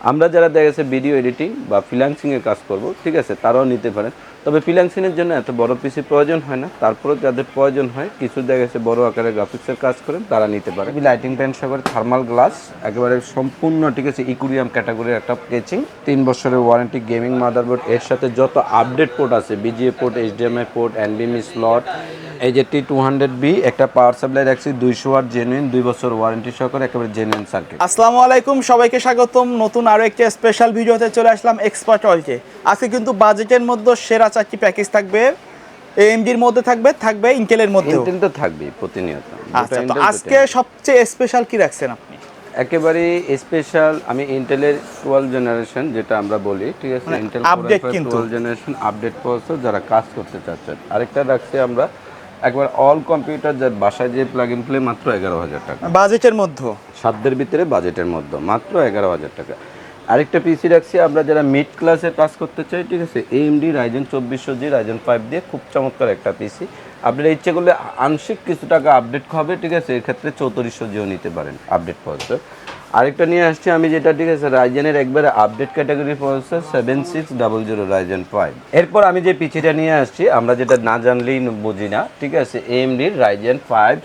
আমরা যারা দেখা গেছে ভিডিও এডিটিং বা ফ্রিল্যান্সিংয়ের কাজ করব, ঠিক আছে, তারাও নিতে পারেন। তবে ফ্রিল্যান্সিংয়ের জন্য এত বড় পিসি প্রয়োজন হয় না, তারপরেও যাদের প্রয়োজন হয়, কিছু দেখা গেছে বড় আকারের গ্রাফিক্সের কাজ করেন, তারা নিতে পারে। লাইটিং প্যান সহ থার্মাল গ্লাস, একেবারে সম্পূর্ণ, ঠিক আছে, ইকুরিয়াম ক্যাটাগরির একটা কেচিং, 3 বছরের ওয়ারেন্টি, গেমিং মাদারবোর্ড, এর সাথে যত আপডেট পোর্ট আছে, বিজিএ পোর্ট, এইচডিএমআই পোর্ট, এনবিএমই স্লট, এই যে T200B একটা পাওয়ার সাপ্লাই রাখছি 200 ওয়াট জেনুইন, 2 বছর ওয়ারেন্টি সহকারে, একেবারে জেনুইন সার্কিট। আসসালামু আলাইকুম, সবাইকে স্বাগতম নতুন আরো একটি স্পেশাল ভিডিওতে চলে আসলাম এক্সপার্ট অয়েলকে। আজকে কিন্তু বাজেটের মধ্যে সেরা 4টি প্যাকেজ থাকবে। এএমডির মধ্যে থাকবে ইন্টেলের মধ্যে। ইন্টেল তো থাকবেই প্রতিনিয়ত। আচ্ছা, তো আজকে সবচেয়ে স্পেশাল কি রাখছেন আপনি? একেবারে স্পেশাল আমি ইন্টেলের 12 জেনারেশন যেটা আমরা বলি, ঠিক আছে, ইন্টেল আপডেট কিন্তু 12 জেনারেশন আপডেট প্রসেসর যারা কাজ করতে চাচ্ছেন। আরেকটা রাখছি আমরা একবার অল কম্পিউটার, যার বাসায় যে প্লাগ ইন প্লে, মাত্র 11,000 টাকা বাজেটের মধ্যে, সাধ্যের ভিতরে, বাজেটের মধ্যে মাত্র 11,000 টাকা। আরেকটা পিসি রাখছি আমরা যারা মিড ক্লাসে কাজ করতে চাই, ঠিক আছে, AMD Ryzen 2400G Ryzen 5 দিয়ে খুব চমৎকার একটা পিসি। আপনারা ইচ্ছে করলে আংশিক কিছু টাকা আপডেট হবে, ঠিক আছে, এক্ষেত্রে 3400Gও নিতে পারেন আপডেট প্রসেসর। আরেকটা নিয়ে আসছি আমি যেটা, ঠিক আছে, রাইজেনের একবারে আপডেট ক্যাটাগরি প্রসেসর 7600 Ryzen 5। এরপর আমি যে পিসিটা নিয়ে আসছি, আমরা যেটা না জানলেই বুঝি না, ঠিক আছে, AMD Ryzen 5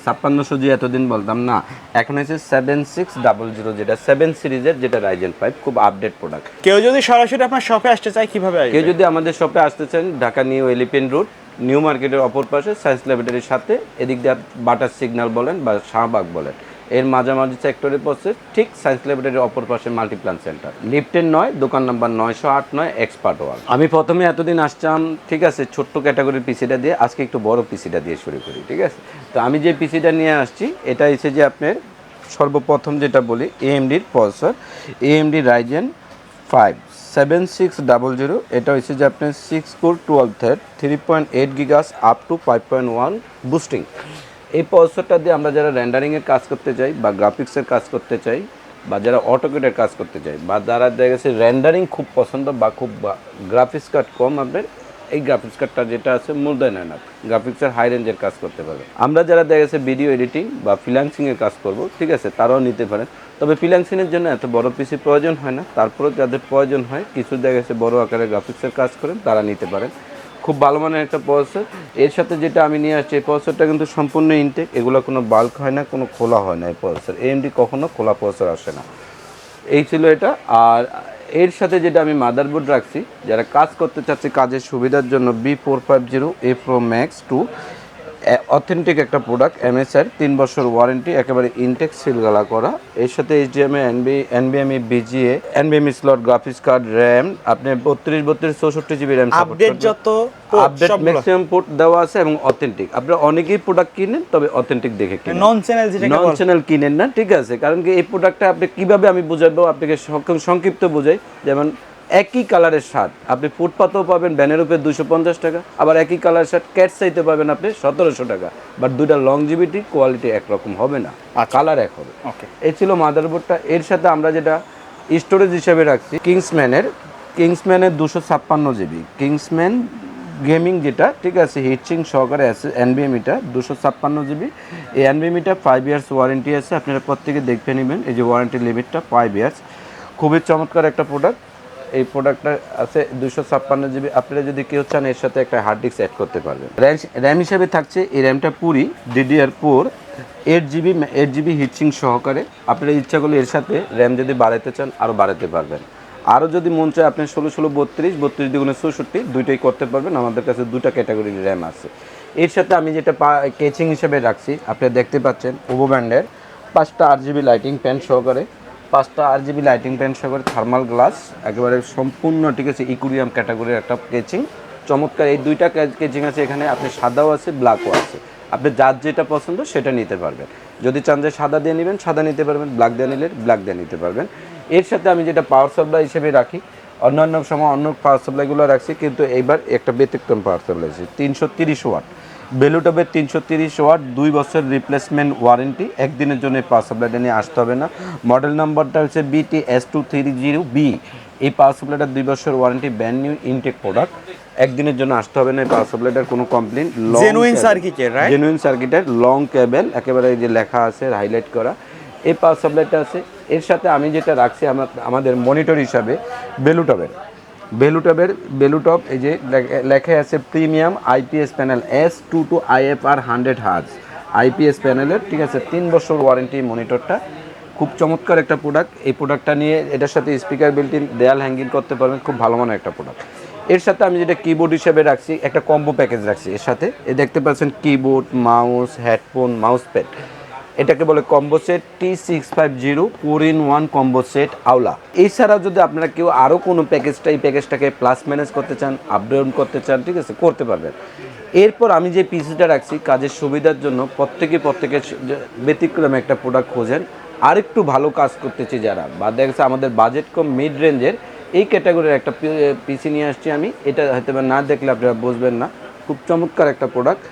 5600G এতদিন বলতাম না, এখন হচ্ছে 7600, যেটা 7 সিরিজের, যেটা Ryzen 5 খুব আপডেট প্রোডাক্ট। কেউ যদি সরাসরি আপনার শপে আসতে চায় কিভাবে আসবে? কেউ যদি আমাদের শপে আসতে চান, Dhaka new elephant road, new মার্কেটের অপর পাশে সায়েন্স ল্যাবরেটরির সাথে, এদিক দিয়ে বাটার সিগন্যাল বলেন বা শাহবাগ বলেন, এর মাঝামাঝি সেক্টরে পড়ছে, ঠিক সায়েন্স ল্যাবরেটরির অপর পাশে মাল্টিপ্লান সেন্টার, লিফটের 9, দোকান নাম্বার 908 এক্সপার্ট ওয়াল। আমি প্রথমে এতদিন আসতাম, ঠিক আছে, ছোট্ট ক্যাটাগরির পিসিটা দিয়ে, আজকে একটু বড় পিসিটা দিয়ে শুরু করি, ঠিক আছে। তো আমি যে পিসিটা নিয়ে আসছি, এটা হচ্ছে যে আপনার সর্বপ্রথম যেটা বলি, AMDর প্রসেসর, AMD Ryzen 5 7600, এটা হচ্ছে যে আপনার 6 core 12 thread 3.8 গিগাস up to 5.1 boosting. এই প্রসেসরটা দিয়ে আমরা যারা রেন্ডারিংয়ের কাজ করতে চাই বা গ্রাফিক্সের কাজ করতে চাই, বা যারা অটোকেটের কাজ করতে চাই, বা যারা দেখা গেছে রেন্ডারিং খুব পছন্দ বা খুব গ্রাফিক্স কার্ড কম, আপনার এই গ্রাফিক্স কার্ডটা যেটা আছে মোর দ্যান এনাফ, গ্রাফিক্সের হাই রেঞ্জের কাজ করতে পারবে। আমরা যারা দেখা গেছে ভিডিও এডিটিং বা ফ্রিল্যান্সিংয়ের কাজ করব, ঠিক আছে, তারাও নিতে পারেন। তবে ফ্রিল্যান্সিংয়ের জন্য এত বড় পিসি প্রয়োজন হয় না, তারপরেও যাদের প্রয়োজন হয়, কিছু দেখা গেছে বড় আকারের গ্রাফিক্সের কাজ করেন, তারা নিতে পারেন। খুব ভালো মানের একটা প্রসেসর। এর সাথে যেটা আমি নিয়ে আসছি, এই প্রসেসরটা কিন্তু সম্পূর্ণ ইনটেক, এগুলো কোনো বাল্ক হয় না, কোনো খোলা হয় না। এই প্রসেসর AMD কখনো খোলা প্রসেসর আসে না। এই ছিল এটা। আর এর সাথে যেটা আমি মাদারবোর্ড রাখছি, যারা কাজ করতে চাচ্ছে কাজের সুবিধার জন্য, B450A Pro Max 2, অথেন্টিক একটা প্রোডাক্ট, MSR 3 বছর ওয়ারেন্টি, একেবারে ইনটেক সিলগালা করা। এর সাথে HDMI, NVMe, BGA, NVMe slot, graphics card, RAM, আপনি 32 64 জিবি র্যাম সাপোর্ট আপডেট যত আপডেট ম্যাক্সিমাম পোর্ট দেওয়া আছে এবং অথেন্টিক। আপনারা অনেকেই প্রোডাক্ট কিনেন, তবে অথেন্টিক দেখে কিনেন, নন চ্যানেল যেটাকে নন চ্যানেল কিনেন না, ঠিক আছে। কারণ কি, এই প্রোডাক্টটা আপনি কিভাবে আমি বুঝাবো আপনাকে, সংক্ষিপ্ত বোঝাই। যেমন একই কালারের শার্ট আপনি ফুটপাতেও পাবেন ভ্যানের উপরে 250 টাকা, আবার একই কালারের শার্ট ক্যাট সাইতে পাবেন আপনি 1700 টাকা, বাট দুইটা লংজিভিটি কোয়ালিটি একরকম হবে না, কালার এক হবে। ওকে, এই ছিল মাদারবোর্ডটা। এর সাথে আমরা যেটা স্টোরেজ হিসেবে রাখছি, কিংসম্যানের 256 জিবি কিংসম্যান গেমিং, যেটা, ঠিক আছে, হিটসিং সহকারে আছে। NVMeটা 256 জিবি। এই NVMeটা 5 ইয়ার্স ওয়ারেন্টি আছে, আপনারা প্রত্যেকে দেখে নেবেন। এই যে ওয়ারেন্টি লিমিটটা 5 ইয়ার্স, খুবই চমৎকার একটা প্রোডাক্ট। এই প্রোডাক্টটা আছে 256 জিবি। আপনারা যদি কেউ চান, এর সাথে একটা হার্ড ডিস্ক অ্যাড করতে পারবেন। র্যাম হিসেবে থাকছে, এই র্যামটা পুরি DDR4 8 জিবি হিটসিং সহকারে। আপনারা ইচ্ছা করলে এর সাথে র্যাম যদি বাড়াতে চান, আরও বাড়াতে পারবেন। আরও যদি মন চায়, আপনি 16 32 দুগুণে 64 দুইটাই করতে পারবেন। আমাদের কাছে দুটা ক্যাটাগরির র্যাম আছে। এর সাথে আমি যেটা কেচিং হিসেবে রাখছি, আপনারা দেখতে পাচ্ছেন, ওভো ব্র্যান্ডের 5টা RGB লাইটিং প্যান সহকারে, 5টা RGB লাইটিং প্যান সহকারে থার্মাল গ্লাস, একেবারে সম্পূর্ণ, ঠিক আছে, ইকুরিয়াম ক্যাটাগরির একটা কেচিং, চমৎকার। এই দুইটা কেচিং আছে এখানে, আপনি সাদাও আছে, ব্ল্যাকও আছে। আপনি যার যেটা পছন্দ সেটা নিতে পারবেন। যদি চান যে সাদা দিয়ে নেবেন, সাদা নিতে পারবেন, ব্ল্যাক দিয়ে নিলে ব্ল্যাক দিয়ে নিতে পারবেন। এর সাথে আমি যেটা পাওয়ার সাপ্লাই হিসেবে রাখি, অন্যান্য সময় অন্য পাওয়ার সাপ্লাইগুলো রাখছি, কিন্তু এইবার একটা ব্যতিক্রম পাওয়ার সাপ্লাই আছে, 330 ওয়াট বেলুটপের 330 ওয়াট, 2 বছর রিপ্লেসমেন্ট ওয়ারেন্টি। একদিনের জন্য এই পাওয়ার সাপ্লাইটা নিয়ে আসতে হবে না। মডেল নাম্বারটা হচ্ছে BTS230B। এই পাওয়ার সাপ্লাইটার 2 বছর warranty, brand new intact product. একদিনের জন্য আসতে হবে না। এই পাওয়ার সাপ্লাইটার কোনো কমপ্লেন, জেনুইন সার্কিটের, জেনুইন সার্কিটের লং কেবল, একেবারে এই যে লেখা আছে হাইলাইট করা। এই পাওয়ার সাপ্লাইটা আছে এর সাথে আমি যেটা রাখছি আমাদের মনিটর হিসাবে বেলুটপ এই যে লেখা আছে premium IPS panel S22 IFR 100 hertz IPS প্যানেলের, ঠিক আছে, 3 বছর ওয়ারেন্টি মনিটরটা। খুব চমৎকার একটা প্রোডাক্ট। এই প্রোডাক্টটা নিয়ে এটার সাথে স্পিকার বিল্ট-ইন, দেয়াল হ্যাঙ্গিং করতে পারবেন, খুব ভালো মানের একটা প্রোডাক্ট। এর সাথে আমি যেটা কিবোর্ড হিসেবে রাখছি, একটা কম্বো প্যাকেজ রাখছি এর সাথে। দেখতে পাচ্ছেন keyboard, mouse, headphone, mouse pad, এটাকে বলে combo set T650 4-in-1 combo set আওলা। এছাড়াও যদি আপনারা কেউ আরও কোনো এই প্যাকেজটাকে প্লাস ম্যানেজ করতে চান, আপডাউন করতে চান, ঠিক আছে, করতে পারবেন। এরপর আমি যে পিসিটা রাখছি কাজের সুবিধার জন্য প্রত্যেকের ব্যতিক্রমে একটা প্রোডাক্ট খোঁজেন, আরেকটু ভালো কাজ করতেছি যারা, বা দেখা যাচ্ছে আমাদের বাজেট কম মিড রেঞ্জের এই ক্যাটাগরির একটা পিসি নিয়ে আসছি আমি। এটা হয়তো না দেখলে আপনারা বুঝবেন না, খুব চমৎকার একটা প্রোডাক্ট।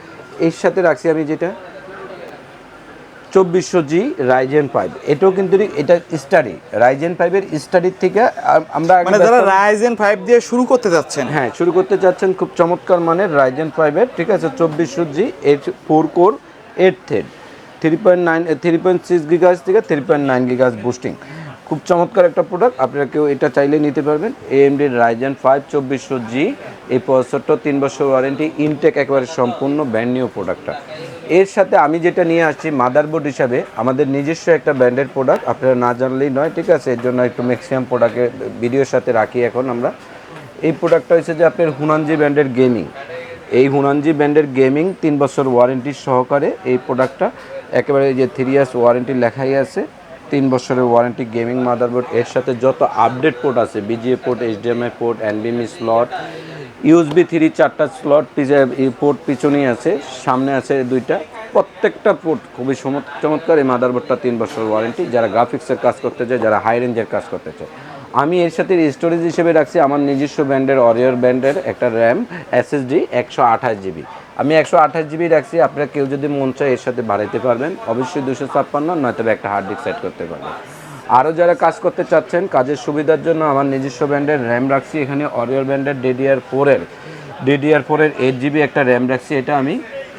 এর সাথে রাখছি আমি যেটা 2400G Ryzen 5, এটাও কিন্তু এটা স্টাডি Ryzen 5 এর স্টাডির থেকে আমরা মানে যারা Ryzen 5 দিয়ে শুরু করতে যাচ্ছেন, হ্যাঁ শুরু করতে যাচ্ছেন, খুব চমৎকার মানের Ryzen 5 এর, ঠিক আছে, 2400G 4 কোর 8 থ্রেড 3.6 GHz থেকে 3.9 GHz বুস্টিং, খুব চমৎকার একটা প্রোডাক্ট। আপনারা কেউ এটা চাইলে নিতে পারবেন। AMD Ryzen 5 2400G, এই প্রসেসরটা 3 বছর ওয়ারেন্টি, ইনটেক একেবারে সম্পূর্ণ ব্র্যান্ড নিউ প্রোডাক্টটা। এর সাথে আমি যেটা নিয়ে আসছি মাদারবোর্ড হিসাবে আমাদের নিজস্ব একটা ব্র্যান্ডের প্রোডাক্ট, আপনারা না জানলেই নয়, ঠিক আছে, এর জন্য একটু ম্যাক্সিমাম প্রোডাক্টের ভিডিওর সাথে রাখি এখন আমরা। এই প্রোডাক্টটা হচ্ছে যে আপনার হুনানজি ব্র্যান্ডের গেমিং, এই হুনানজি ব্র্যান্ডের গেমিং 3 বছর ওয়ারেন্টি সহকারে এই প্রোডাক্টটা, একেবারে যে 3 ইয়ার্স ওয়ারেন্টি লেখাই আছে, 3 বছরের ওয়ারেন্টি গেমিং মাদারবোর্ড। এর সাথে যত আপডেট পোর্ট আছে, VGA port, HDMI port, NVMe slot, USB 3 4টা স্লট পোর্ট পিছনেই আছে, সামনে আছে 2টা, প্রত্যেকটা পোর্ট খুবই চমৎকার। এই মাদারবোর্ডটা 3 বছর ওয়ারেন্টি, যারা গ্রাফিক্সের কাজ করতে চায়, যারা হাই রেঞ্জের কাজ করতে চায়। আমি এর সাথে স্টোরেজ হিসেবে রাখছি আমার নিজস্ব ব্র্যান্ডের অরিয়র ব্র্যান্ডের একটা র্যাম SSD 128GB, আমি 128GB রাখছি। আপনারা কেউ যদি মন চায় এর সাথে বাড়াইতে পারবেন, অবশ্যই 256, নয়তো একটা হার্ড ডিস্ক সেট করতে পারবেন। আরও যারা কাজ করতে চাচ্ছেন কাজের সুবিধার জন্য আমার নিজস্ব ব্র্যান্ডের র্যাম রাখছি এখানে, অরিয়র ব্র্যান্ডের DDR4 8GB একটা র্যাম রাখছি। এটা আমি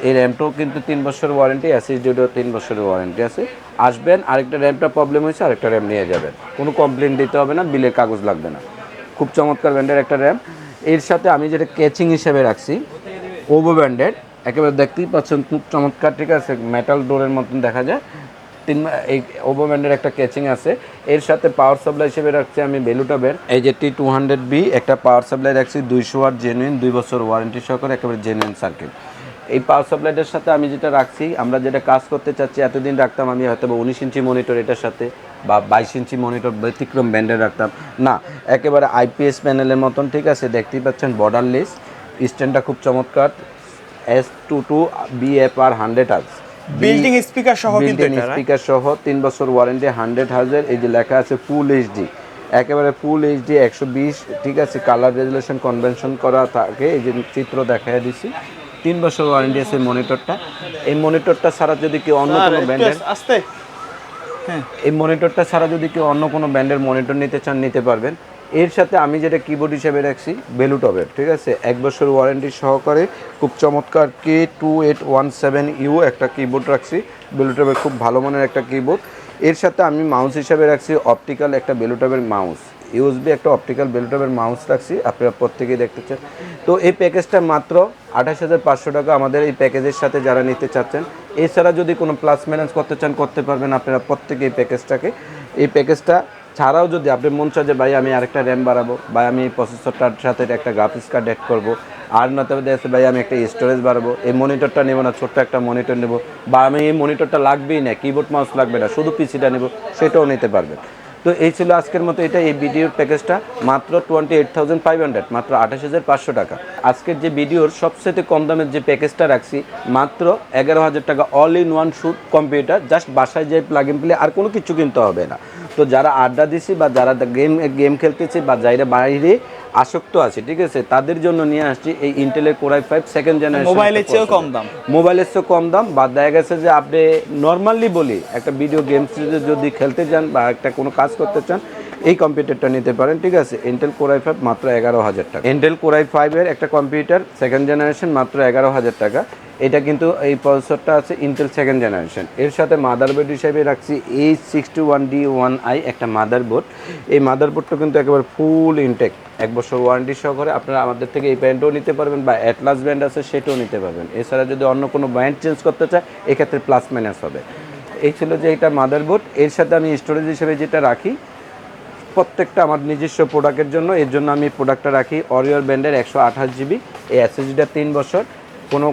এই র্যামটাও কিন্তু 3 বছর ওয়ারেন্টি, SSDও 3 বছরের ওয়ারেন্টি আছে। আসবেন, আরেকটা র্যামটা প্রবলেম হয়েছে, আরেকটা র্যাম নিয়ে যাবেন, কোনো কমপ্লেন দিতে হবে না, বিলের কাগজ লাগবে না। খুব চমৎকার ব্র্যান্ডের একটা র্যাম। এর সাথে আমি যেটা ক্যাচিং হিসেবে রাখছি ওভো ব্র্যান্ডের, একেবারে দেখতেই পাচ্ছেন খুব চমৎকার, ঠিক আছে, মেটাল ডোরের মতন দেখা যায়, এই ওভো ব্র্যান্ডের একটা ক্যাচিং আছে। এর সাথে পাওয়ার সাপ্লাই হিসেবে রাখছি আমি বেলুটপের এই যে T200B একটা পাওয়ার সাপ্লাই রাখছি, 200 ওয়াট জেনুইন, 2 বছর ওয়ারেন্টি সহকারে, একেবারে জেনুইন সার্কিট। এই পাওয়ার সাপ্লাইটার সাথে আমি যেটা রাখছি, আমরা যেটা কাজ করতে চাচ্ছি, এতদিন রাখতাম আমি হয়তো 19 ইঞ্চি মনিটর এটার সাথে, বা 22 ইঞ্চি মনিটর ব্যতিক্রম ব্র্যান্ডের রাখতাম না, একেবারে IPS প্যানেলের মতন, ঠিক আছে, দেখতেই পাচ্ছেন বর্ডারলেস, স্ট্যান্ডটা খুব চমৎকার, S22 BFR 100 hertz building speaker সহ, কিন্তু বিল্ডিং স্পিকার সহ, 3 বছর ওয়ারেন্টি, 100 হার্জের। এই যে লেখা আছে ফুল HD, একেবারে ফুল HD 120, ঠিক আছে, কালার রেজুলেশন কনভেনশন করা থাকে, এই যে চিত্র দেখাই দিছি, 3 বছর ওয়ারেন্টি আছে মনিটরটা। এই মনিটরটা ছাড়া যদি কেউ অন্য কোনো ব্র্যান্ডের এই মনিটরটা ছাড়া যদি কেউ অন্য কোনো ব্র্যান্ডের মনিটর নিতে চান, নিতে পারবেন। এর সাথে আমি যেটা কিবোর্ড হিসেবে রাখছি বেলুটপের, ঠিক আছে, 1 বছর ওয়ারেন্টি সহকারে, খুব চমৎকার K2817U একটা কিবোর্ড রাখছি, বেলুটপের খুব ভালো মানের একটা কিবোর্ড। এর সাথে আমি মাউস হিসেবে রাখছি অপটিক্যাল একটা বেলুটপের মাউস, USB একটা অপটিক্যাল বেলুটপের মাউস রাখছি, আপনারা প্রত্যেকেই দেখতে চান। তো এই প্যাকেজটা মাত্র 28,500 টাকা আমাদের এই প্যাকেজের সাথে যারা নিতে চাচ্ছেন। এছাড়া যদি কোনো প্লাস ম্যানেজ করতে চান, করতে পারবেন আপনারা প্রত্যেকে এই প্যাকেজটা ছাড়াও যদি আপনি মন চায় যে ভাই আমি আরেকটা র্যাম বাড়াবো, বা আমি এই প্রসেসরটার সাথে একটা গ্রাফিক্স কার্ড অ্যাড করবো, আর নয়তো দেখছে ভাই আমি একটা স্টোরেজ বাড়াবো, এই মনিটরটা নেবো না, ছোট্ট একটা মনিটর নেবো, বা আমি এই মনিটরটা লাগবেই না, কিবোর্ড মাউস লাগবে না, শুধু পিসিটা নেবো, সেটাও নিতে পারবেন। তো এই ছিল আজকের মতো এই ভিডিওর প্যাকেজটা, মাত্র 28,500, মাত্র 28,500 টাকা। আজকের যে ভিডিওর সবচেয়ে কম দামের যে প্যাকেজটা রাখছি মাত্র 11,000 টাকা, all in one shoot computer, just বাসায় যে প্লাগ ইন প্লে, আর কোনো কিছু কিনতে হবে না। তো যারা আড্ডা দিছি, বা যারা গেম খেলতেছে, বা যারা বাইরে আসক্ত আছে, ঠিক আছে, তাদের জন্য নিয়ে আসছি এই ইন্টেলের Core i5 সেকেন্ড জেনারেশন, মোবাইলের চেয়েও কম দাম, বা দেখা গেছে যে আপনি নর্মালি বলি একটা ভিডিও গেমস যদি খেলতে চান, বা একটা কোনো কাজ করতে চান, এই কম্পিউটারটা নিতে পারেন, ঠিক আছে। ইন্টেল Core i5 মাত্র 11,000 টাকা, ইন্টেল Core i5 এর একটা কম্পিউটার সেকেন্ড জেনারেশন মাত্র 11,000 টাকা। এটা কিন্তু এই প্রসেসরটা আছে ইন্টেল সেকেন্ড জেনারেশন। এর সাথে মাদারবোর্ড হিসেবে রাখছি H61D1i একটা মাদারবোর্ড। এই মাদারবোর্ডটা কিন্তু একেবারে ফুল ইনটেক, 1 বছর ওয়ারেন্টি সহকারে। আপনারা আমাদের থেকে এই ব্র্যান্ডও নিতে পারবেন বা অ্যাটলাস ব্র্যান্ড আছে সেটাও নিতে পারবেন। এছাড়া যদি অন্য কোনো ব্র্যান্ড চেঞ্জ করতে চায় এক্ষেত্রে প্লাস মাইনাস হবে। এই ছিল যে এটা মাদারবোর্ড। এর সাথে আমি স্টোরেজ হিসেবে যেটা রাখি প্রত্যেকটা আমার নিজস্ব প্রোডাক্টের জন্য, এর জন্য আমি প্রোডাক্টটা রাখি অরিওর ব্র্যান্ডের 128GB। এই এসএসডিটা 3 বছর, কোনো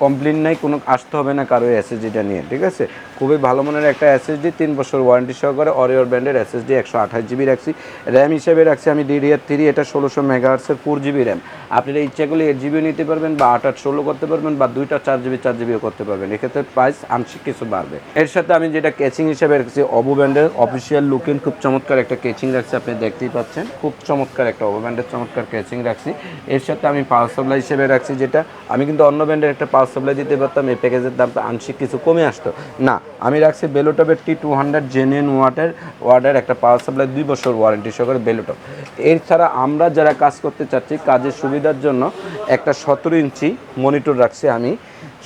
কমপ্লেন নাই, কোনো আসতে হবে না কারো এসএসডিটা নিয়ে, ঠিক আছে। খুবই ভালো মানের একটা এসএসডি, 3 বছর ওয়ারেন্টি সহকারে অরিওর ব্র্যান্ডের এসএসডি 128GB রাখছি। র্যাম হিসেবে রাখছি আমি DDR3, এটা 1600 মেগাহার্টসের 4GB র্যাম। আপনারা ইচ্ছা করলে 8GB নিতে পারবেন বা 8/16 করতে পারবেন বা দুইটা 4GB করতে পারবেন। এক্ষেত্রে প্রাইস আংশিক কিছু বাড়বে। এর সাথে আমি যেটা কেচিং হিসেবে রাখছি অবু ব্র্যান্ডের অফিসিয়াল লুকিং, খুব চমৎকার একটা কেচিং রাখছি, আপনি দেখতেই পাচ্ছেন। খুব চমৎকার একটা অবু ব্র্যান্ডের চমৎকার কেচিং রাখছি। এর সাথে আমি পাওয়ার সাপ্লাই হিসেবে রাখছি, যেটা আমি কিন্তু অন্য ব্র্যান্ডের একটা পাওয়ার সাপ্লাই দিতে পারতাম, এই প্যাকেজের দামটা আংশিক কিছু কমে আসতো না। আমি রাখছি বেলুটপের T200 জেনুইন ওয়াটের একটা পাওয়ার সাপ্লাই, 2 বছর ওয়ারেন্টি সহকারে বেলুটপ। এছাড়া আমরা যারা কাজ করতে চাচ্ছি কাজের সুবিধার জন্য একটা 17 ইঞ্চি মনিটর রাখছি আমি,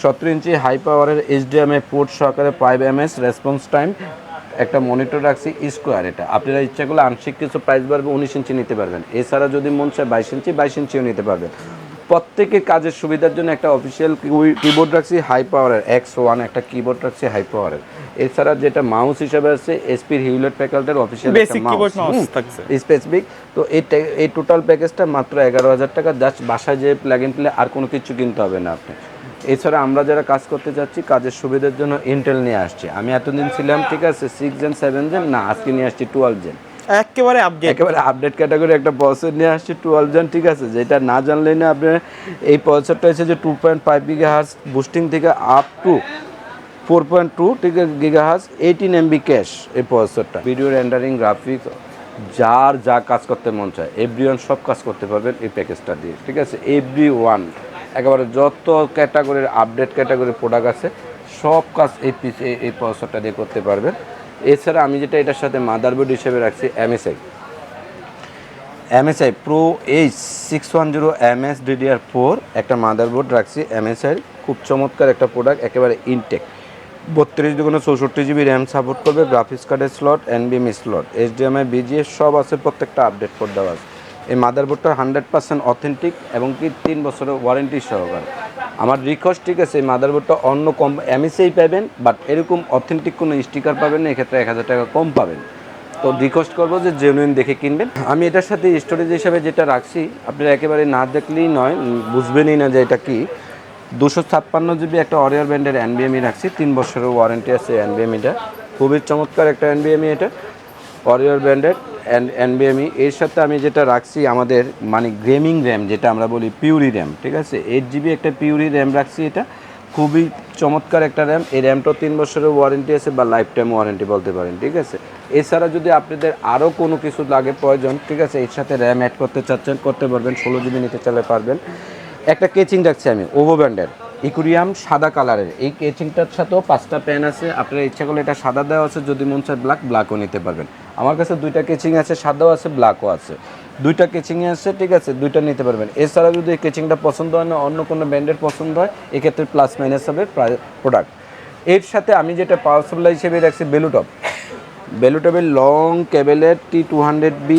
17 ইঞ্চি হাই পাওয়ারের HDMI পোর্ট সহকারে 5ms রেসপন্স টাইম একটা মনিটর রাখছি স্কোয়ার। এটা আপনারা ইচ্ছা করলে আংশিক কিছু প্রাইস বাড়বে, 19 ইঞ্চি নিতে পারবেন। এছাড়া যদি মন চায় 22 ইঞ্চিও নিতে পারবেন। প্রত্যেকের কাজের সুবিধার জন্য একটা অফিসিয়াল কিবোর্ড রাখছি হাই পাওয়ারের X1, একটা কিবোর্ড রাখছি হাই পাওয়ারের। এছাড়া যেটা মাউস হিসাবে আছে এসপির হিউলেট প্যাকার্ডের অফিসিয়াল একটা মাউস স্পেসিফিক। তো এই টোটাল প্যাকেজটা মাত্র 11,000 টাকা, জাস্ট বাসায় যে প্লাগ ইন প্লে, আর কোনো কিছু কিনতে হবে না আপনি। এছাড়া আমরা যারা কাজ করতে যাচ্ছি কাজের সুবিধার জন্য ইন্টেল নিয়ে আসছি। আমি এতদিন ছিলাম, ঠিক আছে, 6 জেন 7 জেন না, আজকে নিয়ে আসছি 12 জেন, একেবারে আপডেট ক্যাটাগরি একটা প্রসেসর নিয়ে আসছি 12 জেন, ঠিক আছে। যেটা না জানলেই না আপনি, এই প্রসেসরটা হচ্ছে যে 2.5 GHz বুস্টিং থেকে up to 4.2 GHz 18 MB cash. এই প্রসেসরটা ভিডিও রেন্ডারিং, গ্রাফিক্স, যার যা কাজ করতে মন চায় এভরিওয়ান সব কাজ করতে পারবেন এই প্যাকেজটা দিয়ে, ঠিক আছে। এভরিওয়ান একেবারে যত ক্যাটাগরির আপডেট ক্যাটাগরির প্রোডাক্ট আছে সব কাজ এই প্রসেসরটা দিয়ে করতে পারবেন। এছাড়া আমি যেটা এটার সাথে মাদারবোর্ড হিসেবে রাখছি MSI Pro H610MS DDR4 একটা মাদারবোর্ড রাখছি MSI, খুব চমৎকার একটা প্রোডাক্ট, একেবারে ইনটেক। 32/64GB র্যাম সাপোর্ট করবে, গ্রাফিক্স কার্ডের slot, NVMe slot, HDMI BGA সব আছে, প্রত্যেকটা আপডেট করে দেওয়া আছে। এই মাদারবোর্ডটা 100% অথেন্টিক এবং কি 3 বছরের ওয়ারেন্টি সহকারে। আমার রিকোয়েস্ট, ঠিক আছে, এই মাদারবোর্ডটা অন্য কম MSI পাবেন, বাট এরকম অথেন্টিক কোনো স্টিকার পাবেন না, এক্ষেত্রে 1000 টাকা কম পাবেন। তো রিকোয়েস্ট করবো যে জেনুইন দেখে কিনবেন। আমি এটার সাথে স্টোরেজ হিসাবে যেটা রাখছি, আপনারা একেবারে না দেখলেই নয়, বুঝবেনই না যে এটা কি। 256GB একটা অরিওর ব্র্যান্ডের NVMe রাখছি, 3 বছরের ওয়ারেন্টি আছে NVMeটা, খুবই চমৎকার একটা NVMe এটা, অরিওর ব্র্যান্ডের NVMe। এর সাথে আমি যেটা রাখছি আমাদের মানে গেমিং র্যাম, যেটা আমরা বলি পিউরি র্যাম, ঠিক আছে, 8GB একটা পিউরি র্যাম রাখছি। এটা খুবই চমৎকার একটা র্যাম। এই র্যামটাও 3 বছরের ওয়ারেন্টি আছে বা লাইফ টাইম ওয়ারেন্টি বলতে পারেন, ঠিক আছে। এছাড়া যদি আপনাদের আরও কোনো কিছু লাগে প্রয়োজন, ঠিক আছে, এর সাথে র্যাম অ্যাড করতে চাচ্ছেন করতে পারবেন, 16GB নিতে চাইলে পারবেন। একটা কেচিং রাখছি আমি ওভো ব্র্যান্ডের ইকুরিয়াম সাদা কালারের, এই কেচিংটার সাথেও 5টা পেন আছে, আপনারা ইচ্ছা করলে এটা সাদা দেওয়া আছে, যদি মন চায় ব্ল্যাকও নিতে পারবেন। আমার কাছে 2টা কেচিং আছে, সাদাও আছে ব্ল্যাকও আছে, 2টা কেচিংয়ে আছে, ঠিক আছে, 2টা নিতে পারবেন। এছাড়া যদি এই কেচিংটা পছন্দ হয় না, অন্য কোনো ব্র্যান্ডের পছন্দ হয়, এক্ষেত্রে প্লাস মাইনাস হবে প্রোডাক্ট। এর সাথে আমি যেটা পাওয়ার সাপ্লাই হিসেবে রাখছি বেলুটপের লং কেবেলের T200B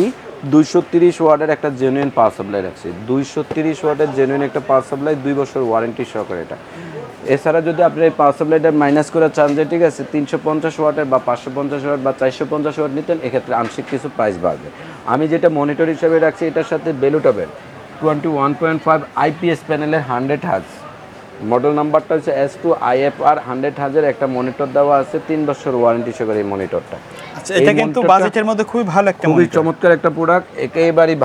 230 ওয়াটের একটা জেনুইন পাওয়ার সাপ্লাই রাখছি, 230 ওয়াটের জেনুইন একটা পাওয়ার সাপ্লাই, 2 বছর ওয়ারেন্টি সহকারে এটা। এছাড়া যদি আপনি এই পাওয়ার সাপ্লাইটা মাইনাস করে চান যে, ঠিক আছে, 350 ওয়াটের বা 550 ওয়াট বা 450 ওয়াট নিতেন, এক্ষেত্রে আংশিক কিছু প্রাইস বাড়বে। আমি যেটা মনিটর হিসেবে রাখছি এটার সাথে বেলুটপের 21.5 IPS প্যানেলের 100Hz, মডেল নাম্বারটা হচ্ছে S2IFR 100Hz একটা মনিটর দেওয়া আছে, 3 বছর ওয়ারেন্টি সহকারে এই মনিটরটা। আচ্ছা, এটা কিন্তু বাজেটের মধ্যে খুবই ভালো একটা খুবই চমৎকার একটা প্রোডাক্ট, একেবারেই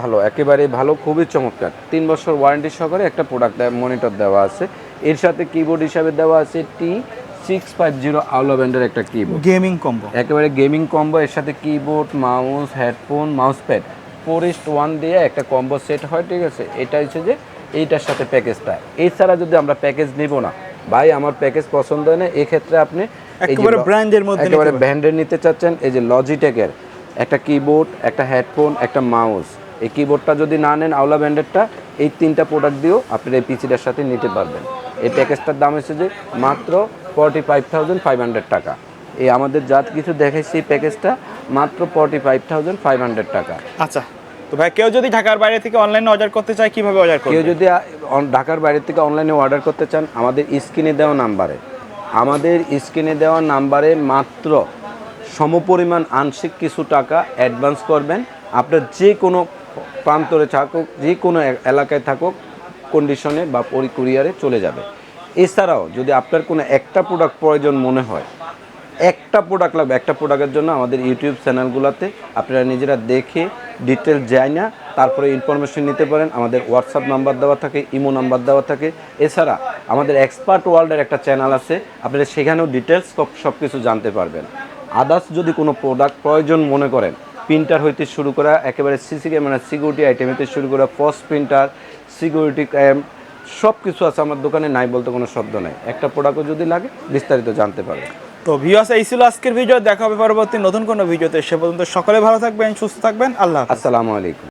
ভালো, খুবই চমৎকার, 3 বছর ওয়ারেন্টি সহকারে একটা প্রোডাক্ট মনিটর দেওয়া আছে। এর সাথে কিবোর্ড হিসাবে দেওয়া আছে T650 আউলা ব্র্যান্ডের একটা কিবোর্ড, গেমিং কম্বো, একেবারে গেমিং কম্বো। এর সাথে keyboard, mouse, headphone, mouse pad 4:1 দিয়ে একটা কম্বো সেট হয়, ঠিক আছে। এটা হচ্ছে যে এইটার সাথে প্যাকেজটা। এছাড়া যদি আমরা প্যাকেজ নিব না, ভাই আমার প্যাকেজ পছন্দ হয় না, এক্ষেত্রে আপনি একেবারে ব্র্যান্ডের মধ্যে একেবারে ব্র্যান্ডের নিতে চাচ্ছেন, এই যে লজিটেকের একটা কিবোর্ড, একটা হেডফোন, একটা মাউস, এই কিবোর্ডটা যদি না নেন আউলা ব্র্যান্ডেরটা, এই 3টা প্রোডাক্ট দিয়েও আপনার এই পিসিটার সাথে নিতে পারবেন। এই প্যাকেজটার দাম হচ্ছে যে মাত্র 45,500 টাকা। এই আমাদের যা কিছু দেখাইছি এই প্যাকেজটা মাত্র 45,500 টাকা। আচ্ছা, তো ভাই কেউ যদি ঢাকার বাইরে থেকে অনলাইনে অর্ডার করতে চায় কিভাবে অর্ডার করবে? কেউ যদি ঢাকার বাইরে থেকে অনলাইনে অর্ডার করতে চান আমাদের স্ক্রিনে দেওয়া নাম্বারে মাত্র সমপরিমাণ আংশিক কিছু টাকা অ্যাডভান্স করবেন। আপনার যে কোনো প্রান্তরে থাকুক, যে কোনো এলাকায় থাকুক, কন্ডিশনে বা কুরিয়ারে চলে যাবে। এছাড়াও যদি আপনার কোনো একটা প্রোডাক্ট প্রয়োজন মনে হয়, একটা প্রোডাক্ট লাগবে, একটা প্রোডাক্টের জন্য আমাদের ইউটিউব চ্যানেলগুলোতে আপনারা নিজেরা দেখে ডিটেল যায় না, তারপরে ইনফরমেশন নিতে পারেন। আমাদের হোয়াটসঅ্যাপ নাম্বার দেওয়া থাকে, ইমো নাম্বার দেওয়া থাকে। এছাড়া আমাদের এক্সপার্ট ওয়ার্ল্ডের একটা চ্যানেল আছে, আপনারা সেখানেও ডিটেলস সব কিছু জানতে পারবেন। আদার্স যদি কোনো প্রোডাক্ট প্রয়োজন মনে করেন, প্রিন্টার হইতে শুরু করা একেবারে সিসি ক্যামেরা সিকিউরিটি আইটেম হইতে শুরু করা পস প্রিন্টার, সিকিউরিটি ক্যাম, সব কিছু আছে আমার দোকানে, নাই বলতে কোনো শব্দ নাই। একটা প্রোডাক্টও যদি লাগে বিস্তারিত জানতে পারবেন। তো ভিউয়ার্স, এই ছিল আজকের ভিডিও। দেখা হবে পরবর্তী নতুন কোনো ভিডিওতে। সে পর্যন্ত সকলে ভালো থাকবেন, সুস্থ থাকবেন। আল্লাহ হাফেজ। আসসালামু আলাইকুম।